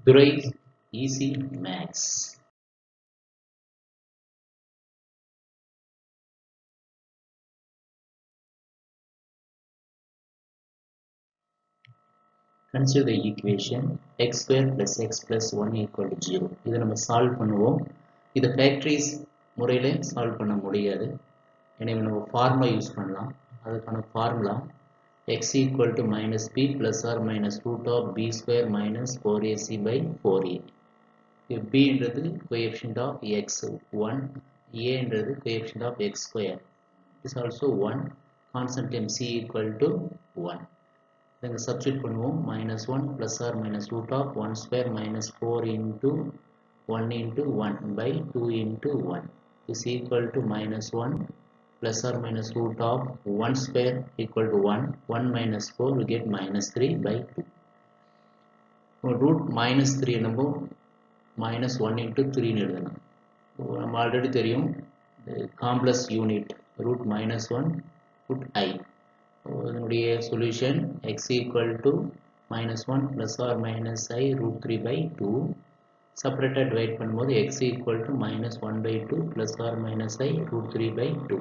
Durai Easy Max. Consider the equation x square plus x plus 1 equal to 0. இதை நம்ம solve பண்ணுவோம். இதை factories முறையில் சால்வ் பண்ண முடியாது. எனவே நம்ம ஃபார்முலா யூஸ் பண்ணலாம். அதுக்கான formula x equal to minus b plus or minus root of b square minus 4ac by 4a. If b என்றது coefficient of x 1, a என்றது coefficient of x square is also 1. Constant term c equal to 1. Then substitute பண்ணுவோம் minus 1 plus or minus root of 1 square minus 4 into 1 into 1 by 2 into 1 is equal to minus 1 plus or minus root of 1 square equal to 1. 1 minus 4 we get minus 3 by 2. Root minus 3 என்னப்போ minus 1 into 3 எழுதலாம். நம்ம already தெரியும் complex unit root minus 1 put I. இதனுடைய solution x equal to minus 1 plus or minus I root 3 by 2. Separated divide பண்ணும்போது x equal to minus 1 by 2 plus or minus I root 3 by 2.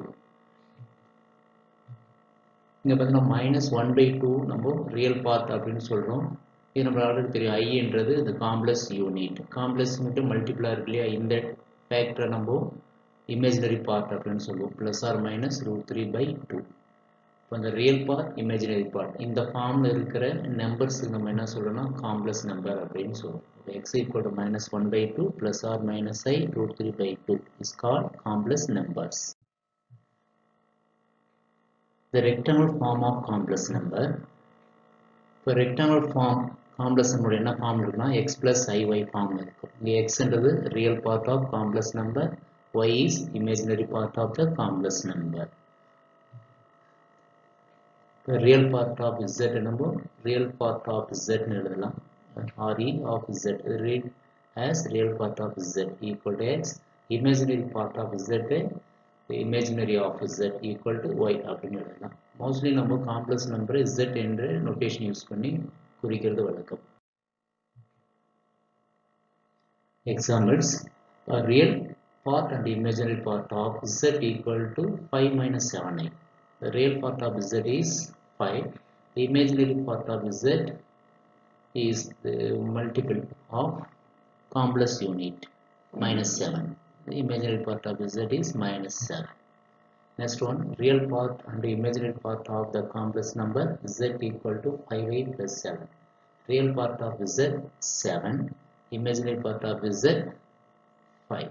இங்கே பார்த்தீங்கன்னா minus 1 by 2 நம்ம real part அப்படின்னு சொல்கிறோம். இது நம்ம already தெரியும் I என்றது இந்த காம்ப்ளெக்ஸ் யூனிட். காம்ப்ளெக்ஸ் யூனிட் மல்டிபிளாக இருக்கு இல்லையா, இந்த ஃபேக்டரை நம்ம இமேஜினரி பார்ட் அப்படின்னு சொல்லுவோம். Plus or minus root 3 by 2. இப்போ இந்த ரியல் பார்ட் இமேஜினரி பார்ட் இந்த ஃபார்மில் இருக்கிற நம்பர்ஸுக்கு நம்ம என்ன சொல்கிறோம்னா காம்ப்ளெக்ஸ் நம்பர் அப்படின்னு சொல்லுவோம். x equal to minus 1 by 2 plus or minus I root 3 by 2 is called complex numbers. The rectangular form of complex number. இப்போ rectangular form complex number என்ன ஃபார்ம் இருக்குன்னா x plus iy ஃபார்ம் இருக்கும். இங்கே x என்றது real part of complex number, y is imaginary part of the complex number. Real part of z என்னமோ real part of z ன்னு எழுதலாம். re of z read as real part of z equal to x. Imaginary part of z imaginary of z equal to y அப்படின்னு எழுதலாம். Mostly நம்ம complex நம்பரை z என்ற notation use பண்ணி குறிக்கிறது வழக்கம். Examples: a real part and imaginary part of z equal to 5 minus 7i. The real part of z is 5. The imaginary part of z is the multiple of complex unit minus 7. The imaginary part of z is minus 7. Next one, real part and imaginary part of the complex number z equal to 5i plus 7. Real part of z 7, imaginary part of z 5.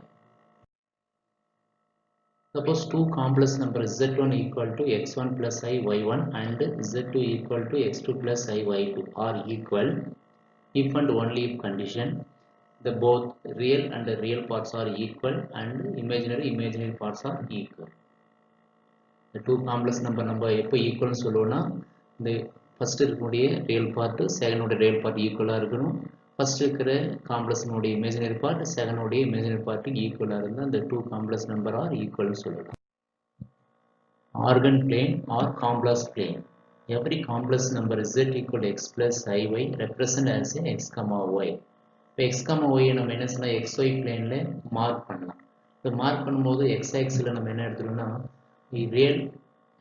Suppose two complex numbers z1 equal to x1 plus I y1 and z2 equal to x2 plus I y2 are equal if and only if condition the both real and the real parts are equal and imaginary parts are equal. The two complex number நம்ம எப்போ ஈக்குவல்னு சொல்லுவோம்னா இந்த first இருக்கக்கூடிய real part செகண்டோட real part ஈக்குவலாக இருக்கணும். First இருக்கிற காம்ப்ளெக்ஸினுடைய இமேஜினரி பார்ட் செகண்டோடைய இமேஜினரி பார்ட்டுக்கு ஈக்குவலாக இருந்தால் அந்த டூ காம்ப்ளெக்ஸ் நம்பர் ஆர் ஈக்குவல்னு சொல்லலாம். Argand plane or complex plane. Every complex number z equal to x plus iy represent as a x comma y. இப்போ x comma y நம்ம என்ன செய்யலாம், xy பிளேனில் மார்க் பண்ணலாம். இப்போ மார்க் பண்ணும்போது x ஆக்சிஸில் நம்ம என்ன எடுத்துக்கணும்னா ரியல்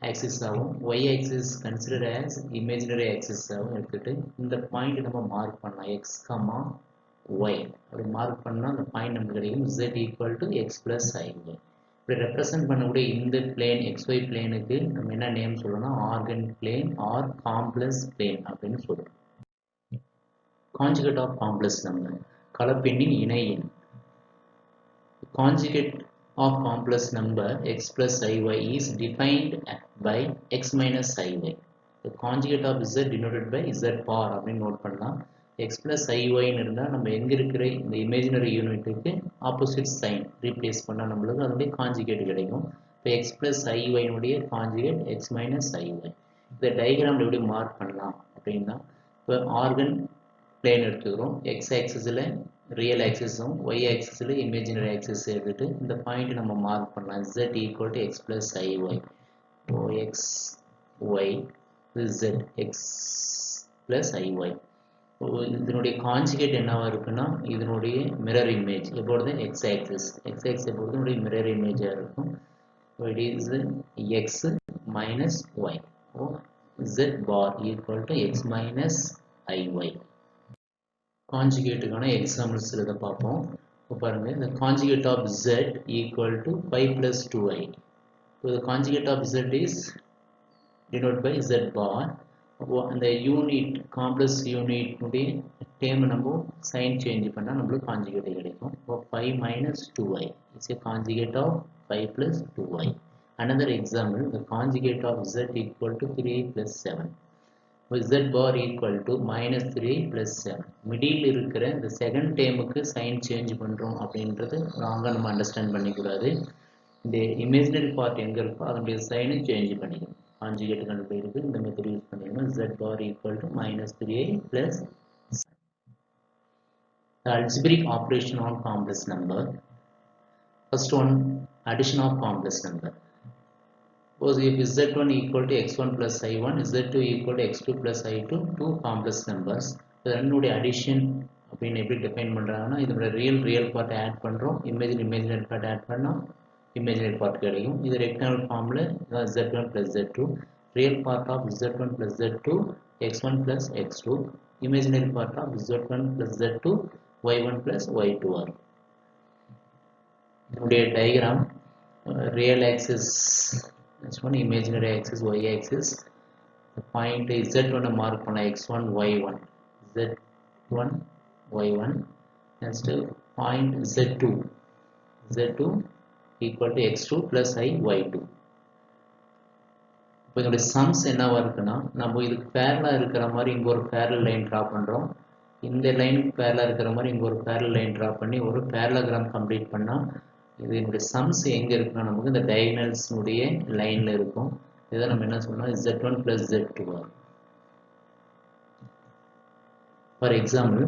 ஆக்சிஸ் ஆகும், y axis consider as imaginary axis ஆகும் எடுத்துகிட்டு இந்த பாயிண்ட் நம்ம மார்க் பண்ணலாம் x comma y. அப்படி மார்க் பண்ணால் அந்த பாயிண்ட் நமக்கு கிடைக்கும் z equal to x plus iy. இப்படி ரெப்ரசன்ட் பண்ணக்கூடிய இந்த பிளேன் xy பிளேனுக்கு நம்ம என்ன நேம் சொல்லணும்னா Argand plane or complex plane அப்படின்னு சொல்றோம். கான்ஜுகேட் ஆஃப் காம்ப்ளெக்ஸ் நம்பர், கலப்பெண்ணின் இணை எண். Conjugate of complex number x plus iy is defined by x minus iy. The conjugate of z denoted by z bar அப்படின்னு note பண்ணலாம். x plus iy ன்னு இருந்தால் நம்ம எங்க இருக்கிற இந்த இமேஜினரி யூனிட்டுக்கு ஆப்போசிட் சைன் ரீப்ளேஸ் பண்ணால் நம்மளுக்கு அதனுடைய கான்ஜுகேட் கிடைக்கும். இப்போ x plus iy னுடைய கான்ஜுகேட் x minus iy. இந்த டயக்ராம் எப்படி மார்க் பண்ணலாம் அப்படின்னா இப்போ ஆர்கன் பிளேன் எடுத்துக்கிறோம். x ஆக்சிஸில் ரியல் ஆக்சிஸும் y ஆக்சிஸில் இமேஜினரி ஆக்சிஸ் எடுத்துட்டு இந்த பாயிண்ட் நம்ம மார்க் பண்ணலாம் z equal to x plus iy. x y z x plus iy. இதனுடைய கான்ஜுகேட் என்னவா இருக்குன்னா இதனுடைய மிரர் இமேஜ் எப்பொழுது எக்ஸ் ஆக்சிஸ் எப்பொழுது இதனுடைய மிரர் இமேஜாக இருக்கும். It is x minus y z bar equal to x minus iy. கான்ஜுகேட்டுக்கான எக்ஸாம்பிள்ஸ் இதை பார்ப்போம். இப்போ பாருங்க, the conjugate of z equal to pi plus 2i. So the conjugate of z is denoted by z bar. அந்த unit complex யூனிட்னுடைய dam நம்ம sign change பண்ணால் நம்மளுக்கு conjugate கிடைக்கும். இப்போ 5 minus 2i is a conjugate of 5 plus 2i. Another example, the conjugate of z equal to 3i plus 7. z bar equal to minus 3i plus 7. Middle இருக்கிற இந்த second டேமுக்கு sign change பண்ணுறோம் அப்படின்றது ராங்காக நம்ம அண்டர்ஸ்டாண்ட் பண்ணிக்கூடாது. இந்த imaginary part எங்கே இருக்கோ அதனுடைய சைனை சேஞ்ச் பண்ணிக்கணும். கான்ஜுகேட் கண்டுபிடிக்கிறது இந்த மெத்தட் யூஸ் பண்ணிக்கணும். z bar equal to minus 3i plus 7. The algebraic operation on complex number. First one, addition of complex number. Suppose if z1 equal to x1 plus i1, z2 equal to x2 plus i2, two complex numbers. இதனுடைய addition அப்படின்னு எப்படி define பண்ணுறாங்கன்னா இதோட real part add பண்ணுறோம், imaginary part add பண்ணோம், imaginary part கிடைக்கும். இது rectangle ஃபார்மில் z1 plus z2, real part of z1 plus z2 x1 plus x2, imaginary part of z1 plus z2 y1 plus y2 ஆகும். இதனுடைய diagram real axis next one imaginary axis y axis, the point z1 mark பண்ண x1 y1, z1 y1, next point z2 equal to x2 plus I y2. இப்போ இதோட sums என்னவா இருக்குன்னா நம்ம இதுக்கு பேரலா இருக்கிற மாதிரி இங்க ஒரு பேரல் லைன் டிரா பண்றோம், இந்த லைனுக்கு பேரலா இருக்கிற மாதிரி இங்க ஒரு பேரல் லைன் டிரா பண்ணி ஒரு பேரலோகிராம் கம்ப்ளீட் பண்ணா இதனுடைய சம்ஸ் எங்க இருக்குன்னா நமக்கு இந்த டயகனல்ஸ் உடைய லைன்ல இருக்கும். இதை நம்ம என்ன சொல்லலாம், z1 plus z2. For example,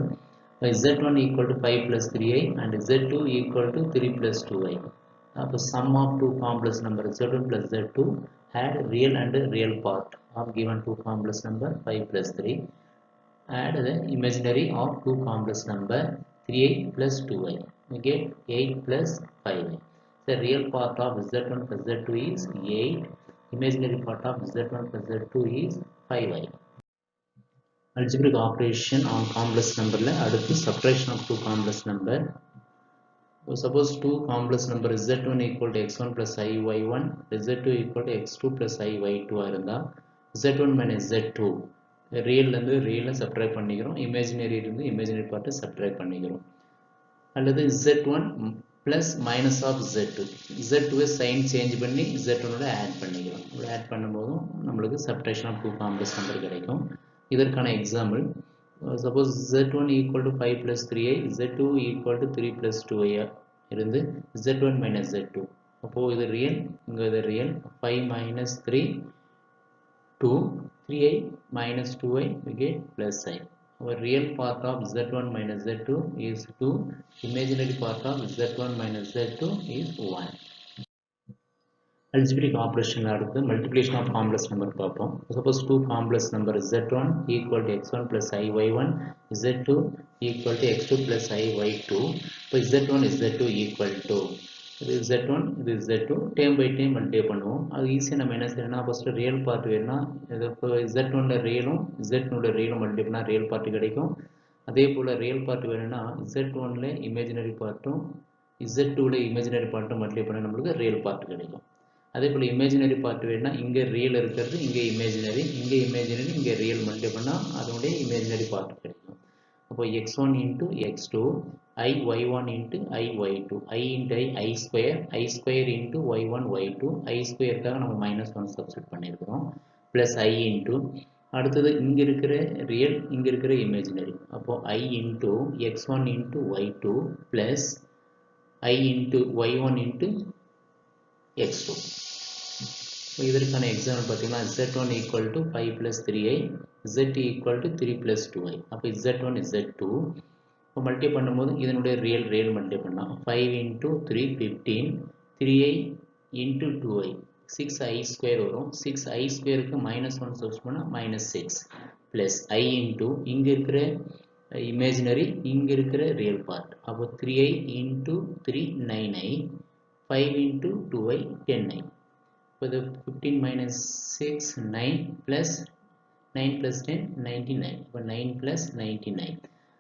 z1 equal to 5 plus 3i and z2 equal to 3 plus 2i. அப்போ sum of two complex number z1 plus z2 had real and real part of given two complex number 5 plus 3. Add the imaginary of two complex number 3i plus 2i. We get 8 plus 5i. The real part of z1 plus z2 is 8. Imaginary part of z1 plus z2 is 5i. Algebraic operation on complex number la aduthu subtraction of two complex number. So suppose two complex number z1 equal to x1 plus I y1, z2 equal to x2 plus I y2 இருந்தா z1 minus z2 ரியல்ல இருந்து ரியலை subtract பண்ணிக்கிறோம், imaginary இருந்து imaginary பார்ட்டை subtract பண்ணிக்கிறோம். அல்லது z1 plus minus of z2, z2 sign change பண்ணி z1 ஆட் பண்ணிக்கிறோம். ஆட் பண்ணும்போதும் நம்மளுக்கு subtraction of two complex number கிடைக்கும். இதற்கான example, suppose z1 equal to 5 plus 3i, z2 equal to 3 plus 2i இருந்து z1 minus z2. அப்போ இது real, இங்கே இது real. 5 minus 3 2, 3i minus 2i we get plus I. Our real part of z1 minus z2 is 2. Imaginary part of z1 minus z2 is 1. Algebraic operation அடுத்து multiplication of complex number பார்ப்போம். Suppose two complex number z1 equal to x1 plus I y1, z2 equal to x2 plus I y2. இப்போ z1 is z2 equal to இது z1 இது z2 dam by term multiply பண்ணுவோம். அது ஈஸியாக நம்ம என்ன செய்யணும்னா ஃபர்ஸ்ட் ரியல் பார்ட் வேணும்னா இது இப்போ z1 ரியலும் z2 ரியலும் மல்டிப்ளை பண்ணால் ரியல் பார்ட் கிடைக்கும். அதே போல் ரியல் பார்ட் வேணும்னா z1 இமேஜினரி பார்ட்டும் z2 இமேஜினரி பார்ட்டும் மல்டிப்ளை பண்ணால் நம்மளுக்கு ரியல் பார்ட் கிடைக்கும். அதே போல் இமேஜினரி பார்ட் வேணும்னா இங்கே ரியல் இருக்கிறது, இங்கே இமேஜினரி இங்கே ரியல் மல்டிப்ளை பண்ணால் அதனுடைய இமேஜினரி பார்ட் கிடைக்கும். அப்போ x1 into x2 I y1 into I y2, I into I square into y1 y2, I squareக்காக நம்ம -1 சப்ஸ்டிட் பண்ணியிருக்கிறோம், ப்ளஸ் I into அடுத்தது இங்கே இருக்கிற ரியல் இங்கே இருக்கிற இமேஜினரி. அப்போ I into x1 into y2 plus I into y1 into x2. இதற்கான example பார்த்தீங்கன்னா z1 equal to 5 plus 3i, z equal to 3 plus 2i. அப்போ z1 z2 இப்போ மல்டிப்ளை பண்ணும்போது இதனுடைய ரியல் மல்டிப்ளை பண்ணலாம். 5 into 3 15, 3i into 2i 6i square வரும். 6i ஸ்கொயருக்கு -1 substitute பண்ணால் -6. plus I into இங்க இருக்கிற imaginary இங்க இருக்கிற real part. அப்போ 3i into 3 9i, 5 into 2i 10i. இப்போ இது 15 minus 6 9 plus 9 plus 10 99. இப்போ 9 plus 99.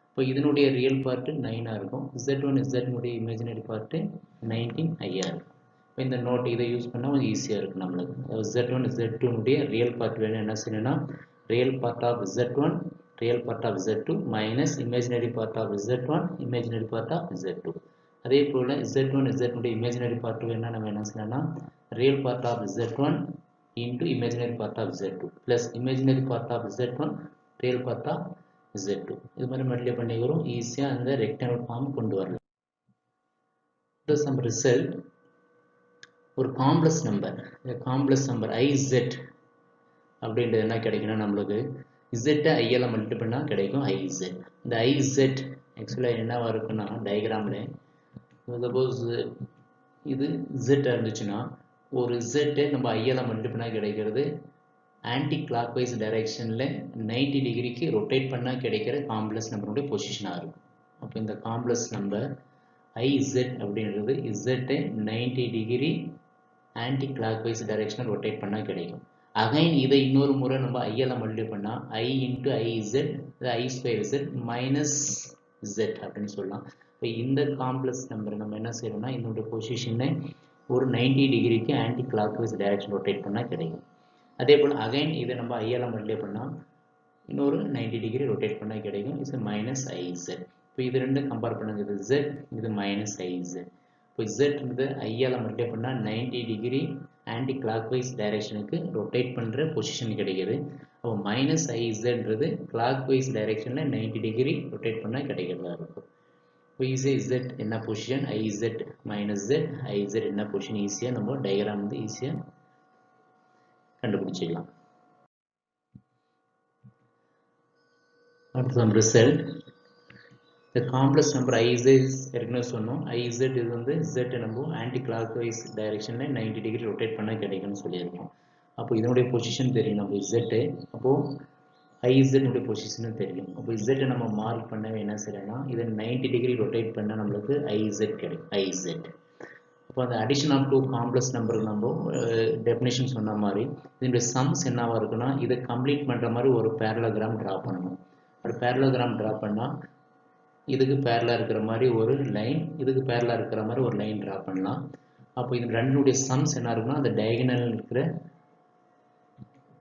இப்போ இதனுடைய real part 9 இருக்கும். Z1 Z உடைய imaginary part 19i இருக்கும். இப்போ இந்த நோட் இதை யூஸ் பண்ணா கொஞ்சம் ஈஸியா இருக்கு நம்மளுக்கு. Z1 Z2 உடைய real part வேணும் என்ன செய்யணும்னா real part of Z1 real part of Z2 minus imaginary part of Z1 imaginary part of Z2. அதே போல Z1 Z உடைய imaginary part வேணா நம்ம என்ன செய்யணும்னா real part of Z1 into imaginary part of Z2 plus imaginary part of Z1 real part of Z2. இது மாதிரி multiply பண்ணிக்கிறோம் ஈஸியா அந்த ரெக்டாங்கிள் ஃபார்ம் கொண்டு வரலாம். So some result ஒரு காம்ப்ளெக்ஸ் நம்பர் IZ அப்படின்றது என்ன கிடைக்கும்னா நம்மளுக்கு Z I ல மல்டிப்ளை பண்ணா கிடைக்கும் IZ. இந்த IZ ஆக்சுவலா என்னவா இருக்குன்னா டயகிராம்ல சப்போஸ் இது Z இருந்துச்சுன்னா ஒரு Z நம்ம I ல மல்டிப்ளை பண்ணா கிடைக்கிறது ஆன்டி கிளாக்வைஸ் டைரக்ஷன்ல 90 டிகிரிக்கு ரொட்டேட் பண்ணா கிடைக்கிற காம்ப்ளெக்ஸ் நம்பருடைய பொசிஷனா இருக்கும். அப்போ இந்த காம்ப்ளெக்ஸ் நம்பர் IZ அப்படின்றது Z 90 டிகிரி ஆன்டி கிளாக்வைஸ் டைரக்ஷனில் ரொட்டேட் பண்ணா கிடைக்கும். அகைன் இதை இன்னொரு முறை நம்ம I ல மல்டிப்ளை பண்ணா I into IZ I square Z minus Z அப்படின்னு சொல்லலாம். இப்போ இந்த காம்ப்ளெக்ஸ் நம்பர் நம்ம என்ன செய்யறோம்னா இதனுடைய பொசிஷனை ஒரு 90 டிகிரிக்கு ஆன்டி கிளாக்வைஸ் டைரக்ஷன் ரொட்டேட் பண்ணா கிடைக்கும். அதே போல் அகைன் இதை நம்ம I ல மல்டிப்ளை பண்ணா இன்னொரு 90 டிகிரி ரொட்டேட் பண்ணா கிடைக்கும். Is minus IZ. இப்போ இது ரெண்டும் கம்பேர் பண்ணுங்க. இது Z இது மைனஸ் IZ. இப்போ Z வந்து I ல மல்டிப்ளை பண்ணா 90 டிகிரி ஆன்டி கிளாக்வைஸ் டைரக்ஷனுக்கு ரொட்டேட் பண்ற பொசிஷன் கிடைக்குது. அப்போ மைனஸ் IZன்றது கிளாக்வைஸ் டைரக்ஷன்ல 90 டிகிரி ரொட்டேட் பண்ணா கிடைக்கிறதா இருக்கும். இப்போ ஈஸியா Z என்ன position IZ minus Z IZ என்ன பொசிஷன் ஈஸியா நம்ம டயகிராம் வந்து ஈஸியா கண்டுபிடிச்சிடலாம். அடுத்து நம்ம result the complex number IZ ஏற்கனவே சொன்னோம். IZ இது வந்து Z நம்ம ஆன்டி கிளாக்வைஸ் டைரக்ஷன்ல 90 டிகிரி ரொட்டேட் பண்ணா கிடைக்கும்னு சொல்லியிருக்கோம். அப்போ இதனுடைய பொசிஷன் தெரியும் நம்ம Z. அப்போ IZ உடைய பொசிஷன் தெரியும். அப்போ Z நம்ம மார்க் பண்ணவே என்ன செய்யறோம்னா இதை 90 டிகிரி ரொட்டேட் பண்ணா நம்மளுக்கு IZ கிடைக்கும் IZ. அப்போ அந்த அடிஷன் ஆஃப் 2 காம்ப்ளெக்ஸ் நம்பருக்கு நம்ம டெஃபினேஷன் சொன்ன மாதிரி இதனுடைய சம்ஸ் என்னவா இருக்குன்னா இதை கம்ப்ளீட் பண்ற மாதிரி ஒரு பேரலோகிராம் டிரா பண்ணணும். ஒரு பேரலோகிராம் டிரா பண்ணா இதுக்கு பேரலா இருக்கிற மாதிரி ஒரு லைன் இதுக்கு பேரலா இருக்கிற மாதிரி ஒரு லைன் டிரா பண்ணலாம். அப்போ இது ரெண்டுடைய சம்ஸ் என்ன இருக்குன்னா அந்த டயகனல் இருக்கிற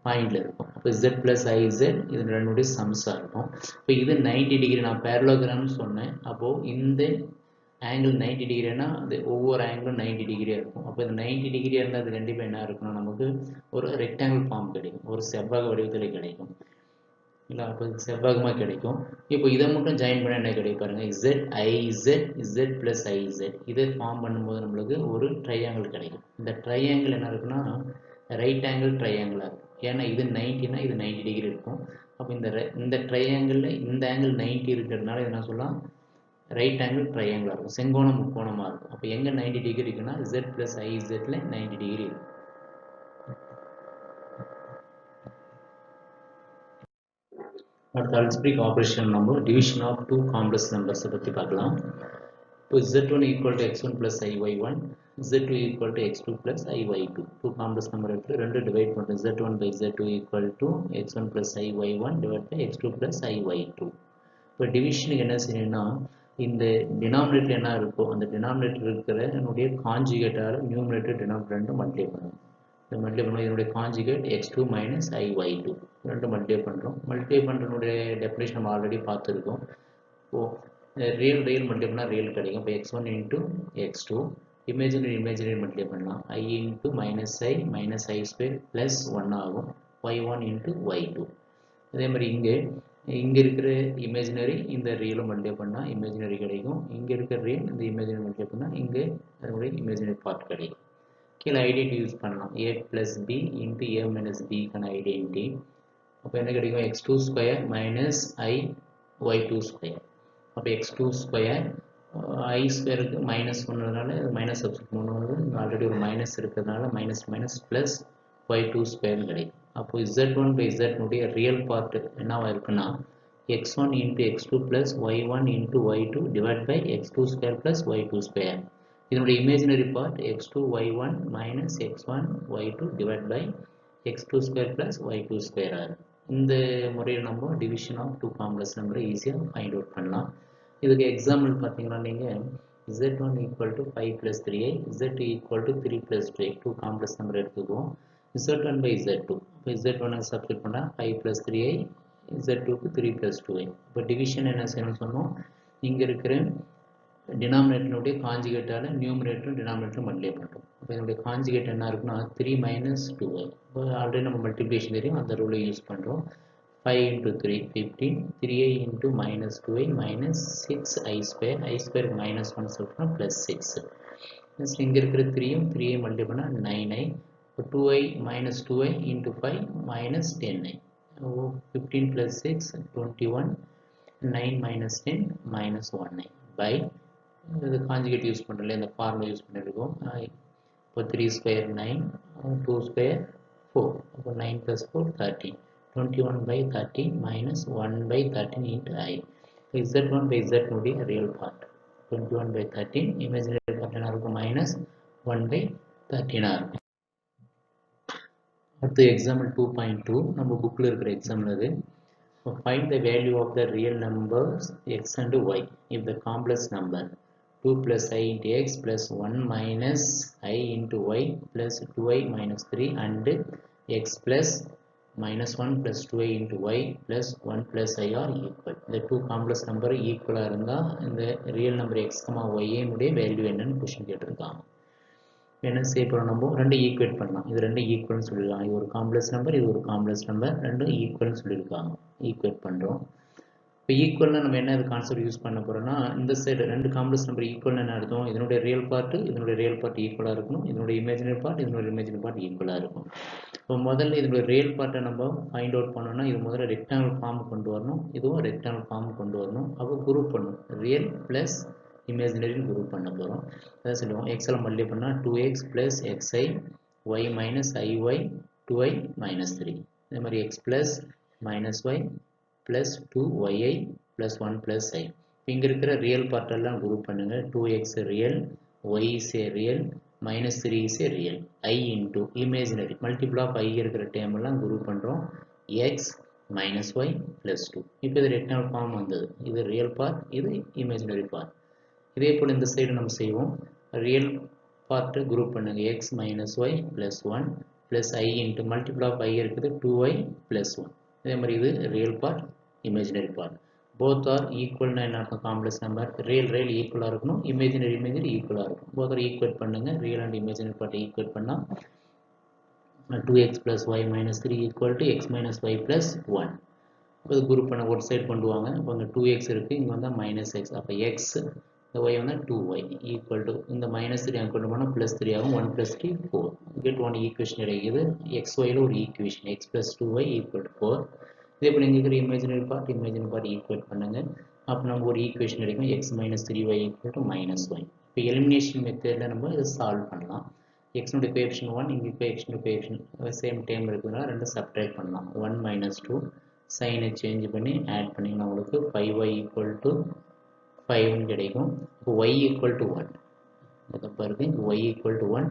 பாயிண்ட்ல இருக்கும். அப்போ Z plus IZ இது ரெண்டுடைய சம்ஸா இருக்கும். இப்போ இது 90 டிகிரி நான் பேரலோகிராம் சொன்னேன். அப்போ இந்த ஆங்கிள் 90 டிகிரினா அது ஒவ்வொரு ஆங்கிளும் 90 டிகிரியா இருக்கும். அப்போ இந்த 90 டிகிரியா இருந்தால் அது கண்டிப்பாக என்ன இருக்குன்னா நமக்கு ஒரு ரெக்டாங்கிள் ஃபார்ம் கிடைக்கும். ஒரு செவ்வக வடிவத்தில் கிடைக்கும். இல்லை அப்போ செவ்வகமாக கிடைக்கும். இப்போ இதை மட்டும் ஜாயின் பண்ண என்ன கிடைக்கும் பாருங்க Z plus IZ இதை ஃபார்ம் பண்ணும்போது நம்மளுக்கு ஒரு ட்ரையாங்கிள் கிடைக்கும். இந்த ட்ரையாங்கிள் என்ன இருக்குன்னா ரைட் ஆங்கிள் ட்ரையாங்கிளாக இருக்கும். ஏன்னா இது 90னா இது 90 டிகிரி இருக்கும். அப்போ இந்த ட்ரையாங்கிளில் இந்த ஆங்கிள் 90 இருக்கிறதுனால என்ன சொல்லலாம் ரைட் ஆங்கிள் ட்ரையாங்கிளாக இருக்கும். செங்கோணம் முக்கோணமாக இருக்கும். அப்போ எங்கே 90 டிகிரி இருக்குன்னா Z plus IZல 90 டிகிரி இருக்கும். அடுத்த அல்ஜிப்ரிக் ஆபரேஷன் நம்ம டிவிஷன் ஆஃப் 2 காம்ப்ளெக்ஸ் நம்பர்ஸ் பற்றி பார்க்கலாம். இப்போ Z1 equal to x1 plus iy1 Z2 equal to x2 plus iy2 2 complex number எடுத்து ரெண்டு டிவைட் பண்ணுறோம். Z1 by Z2 equal to x1 plus iy1 divided by x2 plus iy2. இப்போ டிவிஷனுக்கு என்ன செய்யணும்னா இந்த டினாமினேட்டர் என்ன இருக்கோ அந்த டினாமினேட்டர் இருக்கிற என்னுடைய காஞ்சுகேட்டால் நியூமினேட்டர் டினாமினேட்டர் ரெண்டும் மல்டிப்ளை பண்ணுவோம். இந்த மல்டிப்ளை பண்ணுவோம். இதனுடைய காஞ்சுகேட் x2 minus iy2 ரெண்டு மல்டிப்ளை பண்ணுறோம். மல்டிப்ளை பண்ணுறனுடைய டெஃபினேஷன் நம்ம ஆல்ரெடி பார்த்துருக்கோம். ஓ ரியல் மல்டிப்ளை பண்ணால் ரியல் கிடைக்கும். இப்போ x1 into x2 imaginary multiply பண்ணலாம். I into minus I square plus 1 ஆகும். y1 into y2. அதே மாதிரி இங்கே இருக்கிற இமேஜினரி இந்த ரியலை மல்டிப்ளை பண்ணால் இமேஜினரி கிடைக்கும். இங்கே இருக்கிற ரியல் இந்த இமேஜினரி மல்டிப்ளை பண்ணால் இங்கே அதனுடைய இமேஜினரி பார்ட் கிடைக்கும். கீழே ஐடென்டி யூஸ் பண்ணலாம். a plus b into a minus b கான ஐடென்டி. அப்போ என்ன கிடைக்கும் x2 square minus I y2 square. அப்போ x2 ஸ்கொயர் I ஸ்கொயருக்கு மைனஸ் ஒன்றுனால மைனஸ் சப்ஸ்டிட் பண்ணுவது ஆல்ரெடி ஒரு மைனஸ் இருக்கிறதுனால மைனஸ் மைனஸ் ப்ளஸ் y2 ஸ்கொயர்னு கிடைக்கும். அப்போ z1 by z உடைய ரியல் பார்ட் என்னவா இருக்குன்னா x1 into x2 plus y1 into y2 divided by x2 square plus y2 square. இதனுடைய imaginary part x2 y1 minus x1 y2 divided by x2 square plus y2 square ஆகும். இந்த முறையில் நம்ம division of two complex நம்பரை ஈஸியாக find out பண்ணலாம். இதுக்கு example பார்த்தீங்கன்னா நீங்கள் z1 equal to 5 plus 3i, z2 equal to 3 plus 2i, two complex number எடுத்துக்குவோம். z1 by z2, இப்போ z1 சப்ஸ்டிட் பண்ணால் 5 plus 3i, z2 க்கு 3 plus 2i. இப்போ டிவிஷன் என்ன செய்யணும்னு சொன்னோம், இங்கே இருக்கிற டினாமினேட்டனுடைய காஞ்சிகேட்டால் நியூமினேட்டரும் டினாமினேட்டரும் மல்டிப்ளை பண்ணுறோம். இப்போ இதனுடைய காஞ்சிகேட் என்ன இருக்குன்னா 3 minus 2i. இப்போ ஆல்ரெடி நம்ம மல்டிப்ளிகேஷன் தெரியும், அந்த ரூலை யூஸ் பண்ணுறோம். 5 into 3 15, 3i into minus 2i minus 6i square, i square minus 1 சொல்கிறோம் plus 6. நெக்ஸ்ட் இங்கே இருக்கிற 3யும் 3i மல்டிப்ளை பண்ணால் 9i. இப்போ 2i minus 2i into 5 minus 10i. 15 plus 6 21, 9 minus 10 minus 1i by இது காஞ்சிகேட் யூஸ் பண்ணுறதுல இந்த ஃபார்முலா யூஸ் பண்ணியிருக்கோம். இப்போ 3 ஸ்கொயர் 9, 2 ஸ்கொயர் 4, அப்போ 9 plus 4 13, 21 by 13 minus 1 by 13 into i. z1 by z உடைய real part 21 by 13, imaginary part என்ன இருக்கும் minus 1 by 13 இருக்கும். அடுத்து எக்ஸாம்பிள் 2.2 நம்ம புக்கில் இருக்கிற எக்ஸாம்பிள் அது. Find the value of the real numbers x and y if the complex number 2 plus I into x plus 1 minus I into y plus 2i minus 3 and x plus minus 1 plus 2i into y plus 1 plus I are equal. The two complex number equal இருந்தால் இந்த real number x, y உடைய value என்னன்னு question கேட்டிருக்காங்க. என்ன செய்ய போகிறோம், நம்ம ரெண்டு ஈக்குவேட் பண்ணலாம். இது ரெண்டு ஈக்குவல்னு சொல்லிடலாம். இது ஒரு காம்ப்ளெக்ஸ் நம்பர், இது ஒரு காம்ப்ளெக்ஸ் நம்பர், ரெண்டும் ஈக்குவல்னு சொல்லியிருக்காங்க. ஈக்குவேட் பண்ணுறோம். இப்போ ஈக்குவல்னா நம்ம என்ன கான்செப்ட் யூஸ் பண்ண போகிறோம்னா, இந்த சைடு ரெண்டு காம்ப்ளெக்ஸ் நம்பர் ஈக்குவல்னு என்ன அர்த்தம், இதனுடைய ரியல் பார்ட் இதனுடைய ரியல் பார்ட் ஈக்குவலாக இருக்கணும், இதனுடைய இமேஜினரி பார்ட் இதனுடைய இமேஜினரி பார்ட் ஈக்குவலாக இருக்கும். இப்போ முதல்ல இதனுடைய ரியல் பார்ட்டை நம்ம ஃபைண்ட் அவுட் பண்ணோம்னா இது முதல்ல ரெக்டாங்கிள் ஃபார்ம் கொண்டு வரணும், இதுவும் ரெக்டாங்கிள் ஃபார்ம் கொண்டு வரணும். அப்போ குரூப் பண்ணணும், ரியல் ப்ளஸ் இமேஜினரி குரூப் பண்ண போகிறோம். அதை சொல்லுவோம், எக்ஸில் மல்டிப்ளை பண்ணால் 2x plus xi y minus iy 2i minus 3. இதே மாதிரி x plus minus y plus 2yi plus 1 plus i. இங்கே இருக்கிற ரியல் பார்ட்டெல்லாம் குரூப் பண்ணுங்க. 2x real, y is a real, minus 3 is a real, i into imaginary multiple of i இருக்கிற term எல்லாம் group பண்ணுறோம். x minus y plus 2. இப்போ இது rectangle form வந்தது. இது ரியல் பார்ட், இது இமேஜினரி பார்ட். இதே போல் இந்த சைடு நம்ம செய்வோம். ரியல் பார்ட்டு குரூப் பண்ணுங்க. x minus y plus 1 plus i into multiple of i இருக்குது 2i plus 1. இதே மாதிரி இது real part, imaginary part. Both are ஈக்குவல்னா என்ன இருக்கும், காம்ப்ளெக்ஸ் நம்பர் ரியல் ஈக்குவலாக இருக்கணும், இமேஜினரி ஈக்குவலாக இருக்கும். போத் ஆர் ஈக்குவேட் பண்ணுங்க. ரியல் அண்ட் இமேஜினரி பார்ட்டை ஈக்குவேட் பண்ணால் 2x plus y minus 3 equal to x minus y plus 1. இது குரூப் பண்ண ஒரு சைடு கொண்டு வாங்க. இப்போ இங்கே 2x இருக்குது, இங்கே வந்தால் minus x. அப்போ x இந்த y வந்து 2y ஈக்குவல் டு இந்த மைனஸ் 3 அங்கே கொண்டு போனால் ப்ளஸ் 3 ஆகும். 1 + 3 4. கெட் ஒன் ஈக்குவேஷன் கிடைக்குது. xyயில் ஒரு equation x + 2y equal to 4. இதே போல் இங்கே இருக்கிற இமேஜினரி பார்ட் ஈக்குவேட் பண்ணுங்க. அப்போ நம்ம ஒரு ஈக்குவேஷன் கிடைக்கும், x - 3y equal to -y. இப்போ எலிமினேஷன் மெத்தடில் நம்ம இதை சால்வ் பண்ணலாம். எக்ஸ்னுடைய கோஎஃபிஷியன்ட் 1, இங்கே கோஎஃபிஷியன்ட் சேம் டைம் இருக்குதுன்னா ரெண்டு சப்ட்ராக்ட் பண்ணலாம். 1 - 2 சைனை சேஞ்ச் பண்ணி ஆட் பண்ணிங்கன்னா உங்களுக்கு 5y ஈக்குவல் டு 5 கிடைக்கும். இப்போ y equal to 1. இதை பாருங்க, y equal to 1.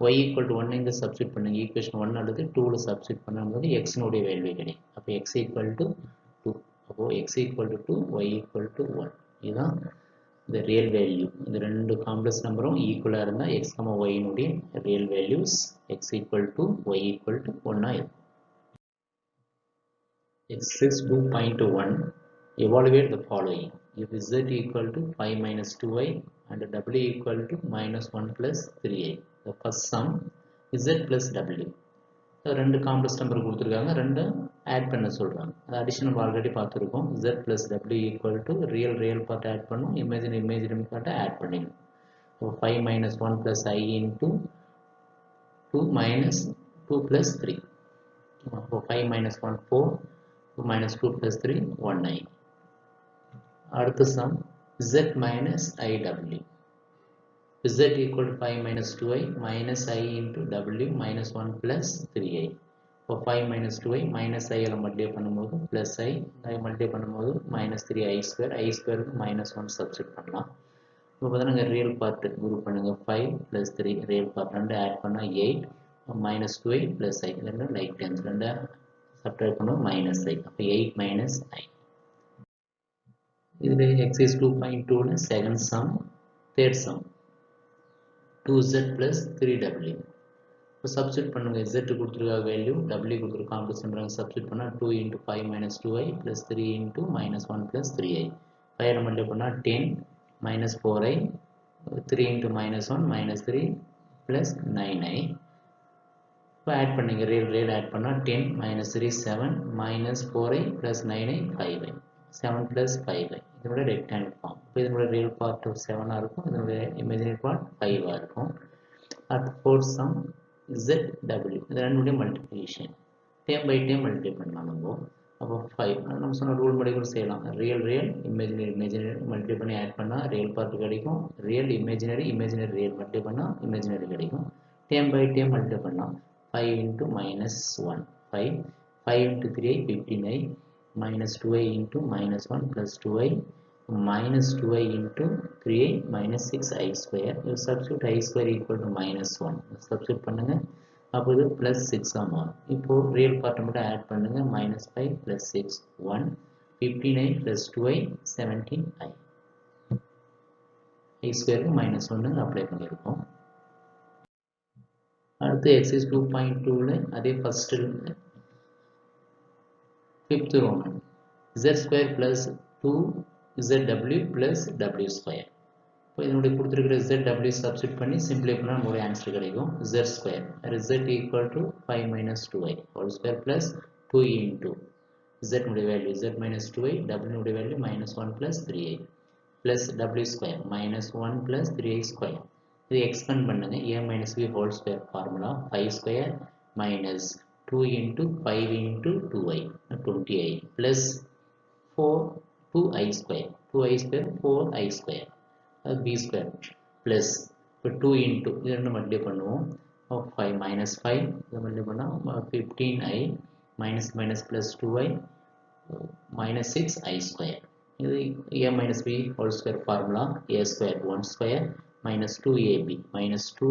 y equal to 1 இங்கே சப்ஸ்டிட் பண்ணுங்க. ஈக்குவேஷன் 1 அல்லது 2ல் சப்ஸ்டிட் பண்ணும்போது எக்ஸ்னுடைய வேல்யூ கிடைக்கும். அப்போ x equal to 2. அப்போ x equal to 2, y equal to 1. இதுதான் இந்த ரியல் வேல்யூ. இந்த ரெண்டு காம்ப்ளெக்ஸ் நம்பரும் ஈக்குவலாக இருந்தால் x, y னுடைய real values x equal to y equal to 1 இருக்கும். Exercise 2.1. Evaluate the following. If z equal to 5 minus 2i and w equal to minus 1 plus 3i. The first sum z plus w. ரெண்டு complex number கொடுத்துருக்காங்க, ரெண்டு add பண்ண சொல்கிறாங்க. அது addition நம்ம already பார்த்துருக்கோம். z plus w equal to real part add பண்ணும், imaginary பார்ட்டை ஆட் பண்ணிக்கணும். So 5 minus 1 plus i into 2 minus 2 plus 3. அப்போ 5 minus 1 4, 2 minus 2 plus 3 1i. அடுத்த sum z minus iw. z equal to 5 minus 2i minus I into w minus 1 plus 3i. இப்போ 5 minus 2i minus i எல்லாம் multiply பண்ணும்போது plus i multiply பண்ணும்போது minus 3i square i square minus 1 substitute பண்ணலாம். இப்போ பார்த்தீங்கன்னா real part group பண்ணுங்க 5 plus 3 real part ரெண்டு add பண்ணால் 8 minus 2i plus i ரெண்டு லைக் டேர்ம்ஸ் ரெண்டு சப்ட்ராக்ட் பண்ணுவோம் minus i அப்போ 8 minus i. இதில் எக்ஸைஸ் 2.2ல second sum third sum 2z plus 3w. இப்போ சப்ஸ்டிட் பண்ணுங்க z கொடுத்துருக்க வேல்யூ w கொடுத்துருக்க காம்ப்ளெக்ஸ் நம்பர் சப்ஸ்டிட் பண்ணால் 2 into 5 minus 2i plus 3 into minus 1 plus 3i 5 multiply பண்ணால் 10 minus 4i 3 into minus 1 minus 3 plus 9i. இப்போ add பண்ணுங்க real add பண்ணால் 10 minus 3 7 minus 4i plus 9i 5i 7 plus 5i இதனோட rectangle form. இப்போ இதனோட real part 7 இருக்கும், இதனோட imaginary part 5 இருக்கும். அடுத்து ஃபோர்த் சம் ZW இது ரெண்டுடைய multiplication term by term multiply பண்ணலாம் நம்ம. அப்போ 5 நம்ம சொன்ன ரூல் படி கூட செய்யலாம். ரியல் இமேஜினரி மல்டிப்ளை பண்ணி ஆட் பண்ணால் ரியல் பார்ட் கிடைக்கும், ரியல் இமேஜினரி ரியல் மல்டிப்ளை பண்ணால் இமேஜினரி கிடைக்கும். டேம் பை டேம் மல்டிப்ளை பண்ணலாம். 5 into minus 1 5 into 3i 15i minus 2i into minus 1 plus 2i minus 2i into 3i minus 6i square. You substitute i square equal to minus 1 substitute பண்ணுங்க. அப்போ இது plus 6 ஆகும். இப்போ real part மட்டும் add பண்ணுங்க. minus 5 plus 6 1 15i plus 2i 17i i square minus 1 apply பண்ணியிருக்கோம். அடுத்து exercise 2.2ல அதே first fifth Roman z square plus 2zw plus w square. இப்போ இதனுடைய கொடுத்துருக்கிற zw சப்ஸ்டிட் பண்ணி சிம்பிளை பண்ணால் நம்மளுடைய ஆன்சர் கிடைக்கும். z square z equal to 5 minus 2i whole square plus 2 into z உடைய value z minus 2i w உடைய value minus 1 plus 3i plus w square minus 1 plus 3i square. இது expand பண்ணுங்க a minus b whole square formula 5 square minus 2 into 5 into 2i 20i plus 2i square 4i square b square plus 2 into இது ரெண்டு multiply பண்ணுவோம். 5 minus 5 இது multiply பண்ணா 15i minus minus plus 2i minus 6i square. இது a minus b whole square formula a square 1 square minus 2ab minus 2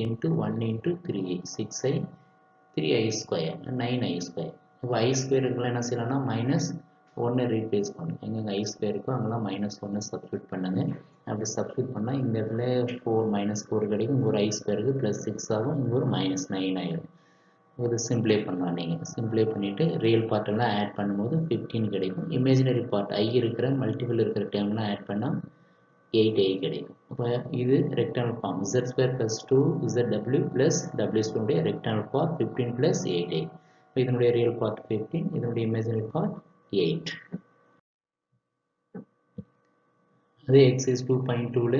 into 1 into 3i 6i 3i square 9i square. இப்போ i square இருக்குல்ல என்ன செய்யலாம்னா minus 1 replace பண்ணுங்க. எங்கெங்க i square இருக்கோ அங்கெல்லாம் minus 1 substitute பண்ணுங்க. அப்படி சப்ஸ்டிட் பண்ணால் இந்த இடத்துல 4 minus 4 கிடைக்கும். இங்கே ஒரு i square இருக்குது ப்ளஸ் 6 ஆகும், இங்கே ஒரு minus 9 ஆகிடும். இது சிம்பிளை பண்ணலாம். நீங்கள் சிம்பிளை பண்ணிவிட்டு ரியல் பார்ட்டெல்லாம் ஆட் பண்ணும்போது 15 கிடைக்கும். இமேஜினரி பார்ட் i இருக்கிற மல்டிபிள் இருக்கிற டேர்ம்லாம் ஆட் பண்ணால் 8i கிடைக்கும். அப்போ இது rectangle form z square plus 2zw plus w ஸ்கொயருடைய ரெக்டாங்கிள் ஃபார்ம் 15 ப்ளஸ் 8i. இப்போ இதனுடைய ரியல் பார்ட் 15, இதனுடைய இமேஜினரி பார்ட் 8. அதே எக்ஸைஸ் 2.2ல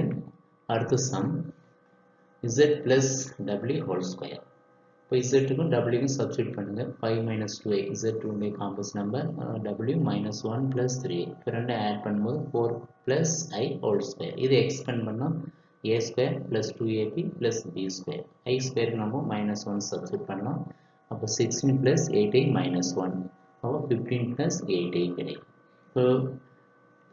அடுத்த sum z plus w whole square. இப்போ z-க்கும் w-க்கும் சப்ஸ்டிட் பண்ணுங்க. 5 minus 2i z2 complex number w minus 1 plus 3i இப்போ ரெண்டு ஆட் பண்ணும்போது 4 plus i whole square. இது எக்ஸ்பெண்ட் பண்ணால் a square plus 2ab plus b square i ஸ்கொயருக்கு நம்ம minus 1 சப்ஸ்டிட் பண்ணலாம். அப்போ 16 plus 8i minus 1 அப்போ 15 plus 8i கிடைக்கும். இப்போ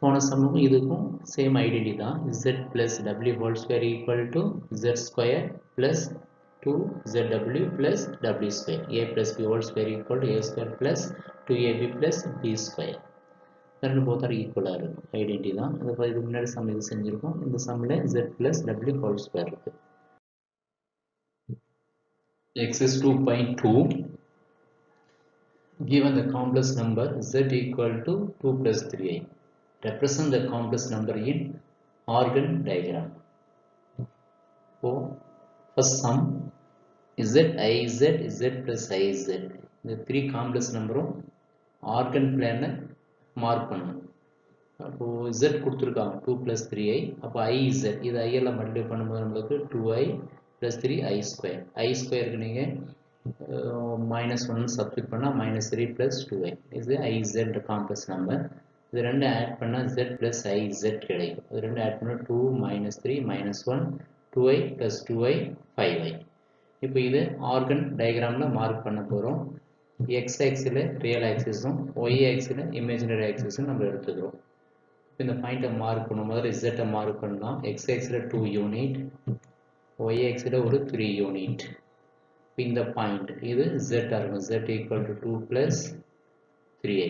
போன சம்முக்கும் இதுக்கும் சேம் ஐடென்டி தான். z plus w whole square equal to z square plus 2zw plus w square a plus b whole square equal to a square plus 2ab plus b square. ரெண்டு both are equal இருக்கும். Identity தான். இது முன்னாடி some இது செஞ்சிருக்கோம். இந்த சம்மில் z plus w whole square இருக்கு. Exercise 2.2 given the complex number z equal to 2 plus 3i represent the complex number in organ diagram. So first sum z plus iz இந்த 3 காம்ப்ளெக்ஸ் நம்பரும் ஆர்கன் பிளேனை mark பண்ணணும். அப்போ z கொடுத்துருக்காங்க 2 plus 3i. அப்போ iz இது i எல்லாம் multiply பண்ணும்போது நம்மளுக்கு 2i plus 3i square i ஸ்கொயருக்கு நீங்கள் மைனஸ் 1 சப்ஸ்டிட் பண்ணால் minus 3 plus 2i இது iz காம்ப்ளெக்ஸ் நம்பர். இது ரெண்டு ஆட் பண்ணால் z plus iz கிடைக்கும். இது ரெண்டு ஆட் பண்ணால் 2 minus 3 minus 1 2i plus 2i 5i. இப்போ இது ஆர்கன் டயக்ராமில் மார்க் பண்ண போகிறோம். x ஆக்சிஸில் ரியல் ஆக்சிஸும் y ஆக்சிஸில் இமேஜினரி ஆக்சிஸும் நம்ம எடுத்துக்கிறோம். இந்த பாயிண்ட்டை மார்க் பண்ணும் முதல்ல z மார்க் பண்ணலாம். x ஆக்சிஸில் 2 யூனிட், y ஆக்சிஸில் ஒரு 3 யூனிட். இந்த பாயிண்ட் இது z இருக்கும். z equal to 2 plus 3i.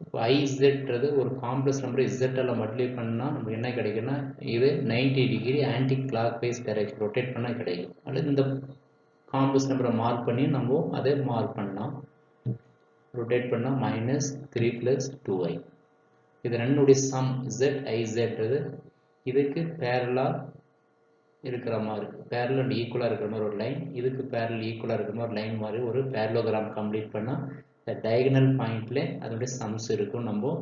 இப்போ izன்றது ஒரு காம்ப்ளெக்ஸ் நம்பர் z எல்லாம் மல்டிப்ளை பண்ணால் நமக்கு என்ன கிடைக்குன்னா இது 90 degree anti clockwise direction rotate பண்ணால் கிடைக்கும். அல்லது இந்த காம்ப்ளெக்ஸ் நம்பரை மார்க் பண்ணி நம்ம அதை மார்க் பண்ணலாம். ரொட்டேட் பண்ணால் -3 plus 2i. இது ரெண்டுடைய சம் z izன்றது இதுக்கு பேரலாக இருக்கிற மாதிரி பேரலல் ஈக்குவலாக இருக்கிற மாதிரி ஒரு லைன், இதுக்கு பேரலல் ஈக்குவலாக இருக்கிற மாதிரி ஒரு லைன் மாதிரி ஒரு பேரலோகிராம் கம்ப்ளீட் பண்ணால் இந்த டயகனல் பாயிண்ட்ல அதோடைய சம்ஸ் இருக்கும். நம்ம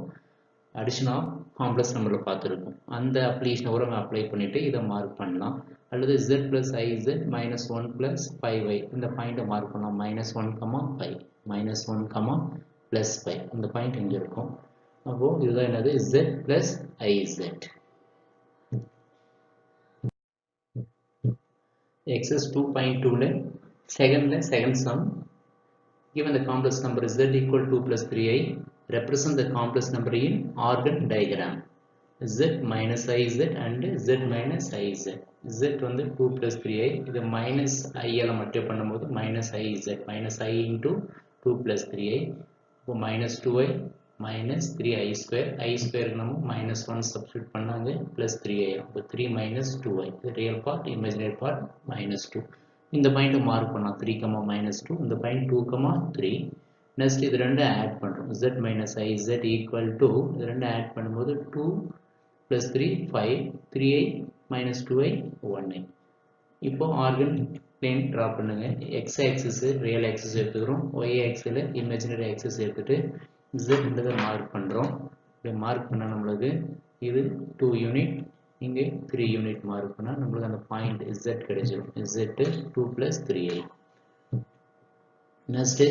அடிஷனாக காம்ப்ளெக்ஸ் நம்பரில் பார்த்துருக்கோம். அந்த அப்ளிகேஷனை கூட நம்ம அப்ளை பண்ணிவிட்டு இதை மார்க் பண்ணலாம். அல்லது z plus iz -1 plus 5y இந்த பாயிண்ட்டை மார்க் பண்ணலாம். -1, 5 -1, +5 இந்த பாயிண்ட் இங்கே இருக்கும். அப்போது இதுதான் என்னது z plus iz. Exercise 2.2 second sum. Given the complex number z equal to 2 plus 3i, represent the complex number in organ diagram. Z minus iz and z minus iz. Z வந்து 2 plus 3i. இது minus i எல்லாம் multiply பண்ணும்போது minus iz. minus i into 2 plus 3i. இப்போ minus 2i minus 3i square. I square நம்ம minus 1 substitute பண்ணாங்க plus 3i. இப்போ 3 minus 2i. real part, imaginary part minus 2. இந்த point mark பண்ணலாம். 3, -2. இந்த பாயிண்ட் 2, 3. நெக்ஸ்ட் இது ரெண்டு ஆட் பண்ணுறோம். z minus iz equal to இது ரெண்டு ஆட் பண்ணும்போது 2 plus 3, 5. 3i minus 2i 1i. இப்போ ஆர்கன் பிளேன் ட்ரா பண்ணுங்க. x ஆக்சிஸ் ரியல் ஆக்சிஸ் எடுத்துக்கிறோம், y ஆக்சிஸில் இமேஜினரி ஆக்சிஸ் எடுத்துட்டு z மார்க் பண்ணுறோம். இப்படி மார்க் பண்ணால் நம்மளுக்கு இது 2 யூனிட், இங்கே 3 யூனிட் மார்க் பண்ணால் நம்மளுக்கு அந்த பாயிண்ட் z கிடைச்சிடும். z 2 plus 3i. நெக்ஸ்ட்டு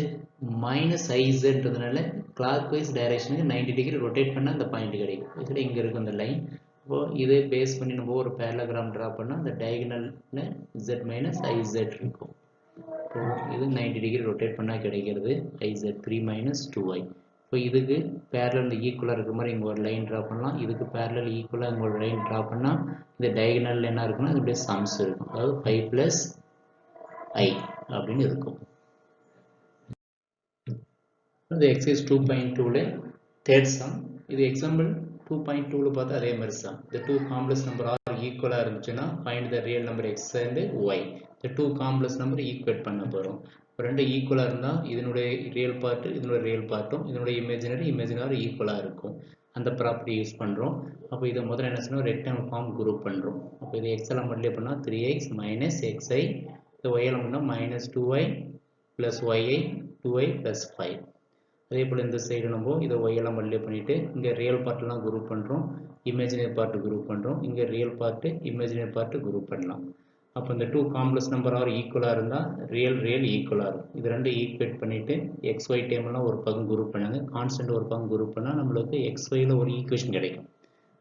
-izன்றதுனால கிளாக் வைஸ் டைரக்ஷனுக்கு 90 டிகிரி ரொட்டேட் பண்ணால் அந்த பாயிண்ட் கிடைக்கும். இதில் இங்கே இருக்கும் அந்த லைன். இப்போது இதை பேஸ் பண்ணி நம்ம ஒரு பேரலோகிராம் ட்ரா பண்ணால் அந்த டயகனலில் z minus iz இருக்கும். இப்போது இது 90 டிகிரி ரொட்டேட் பண்ணால் கிடைக்கிறது iz 3 minus 2i. இப்போ இதுக்கு பேரலல் ஈக்குவலாக இருக்கிற மாதிரி இங்கே ஒரு லைன் ட்ரா பண்ணலாம். இதுக்கு பேரலல் ஈக்குவலாக இங்கே ஒரு லைன் ட்ரா பண்ணால் இந்த டயகனலில் என்ன இருக்குன்னா இதோடைய சம்ஸ் இருக்கும். அதாவது 5 plus i அப்படின்னு இருக்கும். இந்த எக்ஸசைஸ் 2.2ல தேர்ட் சம். இது எக்ஸாம்பிள் 2.2ல பார்த்தா அதே மாதிரி சம். இந்த 2 காம்ப்ளெக்ஸ் நம்பர் ஆர் ஈக்குவலாக இருந்துச்சுன்னா find the real number x and y. இந்த 2 காம்ப்ளெக்ஸ் நம்பர் ஈக்குவேட் பண்ண போகிறோம். இப்போ ரெண்டு ஈக்குவலாக இருந்தால் இதனுடைய ரியல் பார்ட்டு இதனுடைய ரியல் பார்ட்டும் இதனுடைய இமேஜினரி ஈக்குவலாக இருக்கும். அந்த ப்ராப்பர்ட்டி யூஸ் பண்ணுறோம். அப்போ இதை முதல்ல என்ன செய்யணும், ரெக்டாங்கிள் ஃபார்ம் குரூப் பண்ணுறோம். அப்போ இது x எல்லாம் மல்டிப்ளை பண்ணால் 3x minus xi, இந்த y எல்லாம் பண்ணால் -2y plus yi 2i plus 5. அதே போல் இந்த சைடு நம்ம இதை y எல்லாம் மல்டிப்ளை பண்ணிவிட்டு இங்கே ரியல் பார்ட்லாம் குரூப் பண்ணுறோம், இமேஜினரி பார்ட் குரூப் பண்ணுறோம். இங்கே real part imaginary part group பண்ணலாம். அப்போ இந்த 2 காம்ப்ளெக்ஸ் நம்பர் ஆர் ஈக்குவலாக இருந்தால் ரியல் ஈக்குவலாக இருக்கும். இது ரெண்டு ஈக்குவேட் பண்ணிவிட்டு xy டைம்லாம் ஒரு பக்கம் குரூப் பண்ணாங்க, கான்ஸ்டன்ட் ஒரு பக்கம் குரூப் பண்ணால் நம்மளுக்கு xyயில் ஒரு ஈக்குவேஷன் கிடைக்கும்.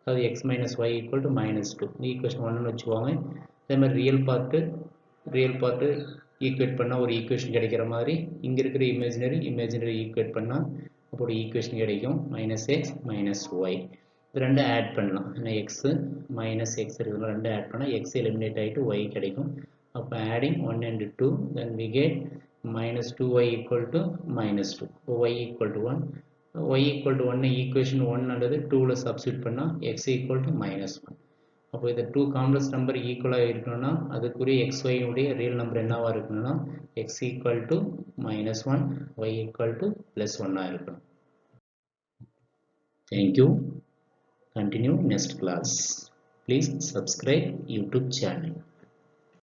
அதாவது x minus y equal to -2. Equation 1ன்னு வச்சுக்குவாங்க. அதே மாதிரி ரியல் பார்ட்டு ஈக்குவேட் பண்ணால் ஒரு ஈக்குவேஷன் கிடைக்கிற மாதிரி இங்கே இருக்கிற இமேஜினரி ஈக்குவேட் பண்ணால் அப்போ ஒரு ஈக்குவேஷன் கிடைக்கும். -x -y இது ரெண்டு ஆட் பண்ணலாம். ஏன்னா எக்ஸு மைனஸ் எக்ஸ் இருக்கிற ரெண்டு ஆட் பண்ணால் எக்ஸ் எலிமினேட் ஆகிட்டு ஒய் கிடைக்கும். அப்போ adding 1 and 2 then we get -2y equal to -2. இப்போ y equal to 1. y equal to 1 equation 1 அல்லது 2ல சப்ஸ்டியூட் பண்ணால் x equal to -1. அப்போ இந்த 2 காம்ப்ளெக்ஸ் நம்பர் ஈக்குவலாக இருக்கணும்னா அதுக்குரிய xy உடைய ரியல் நம்பர் என்னவா இருக்கணும்னா x equal to -1, y equal to +1 இருக்கணும். Thank you. Continue next class. Please subscribe YouTube channel.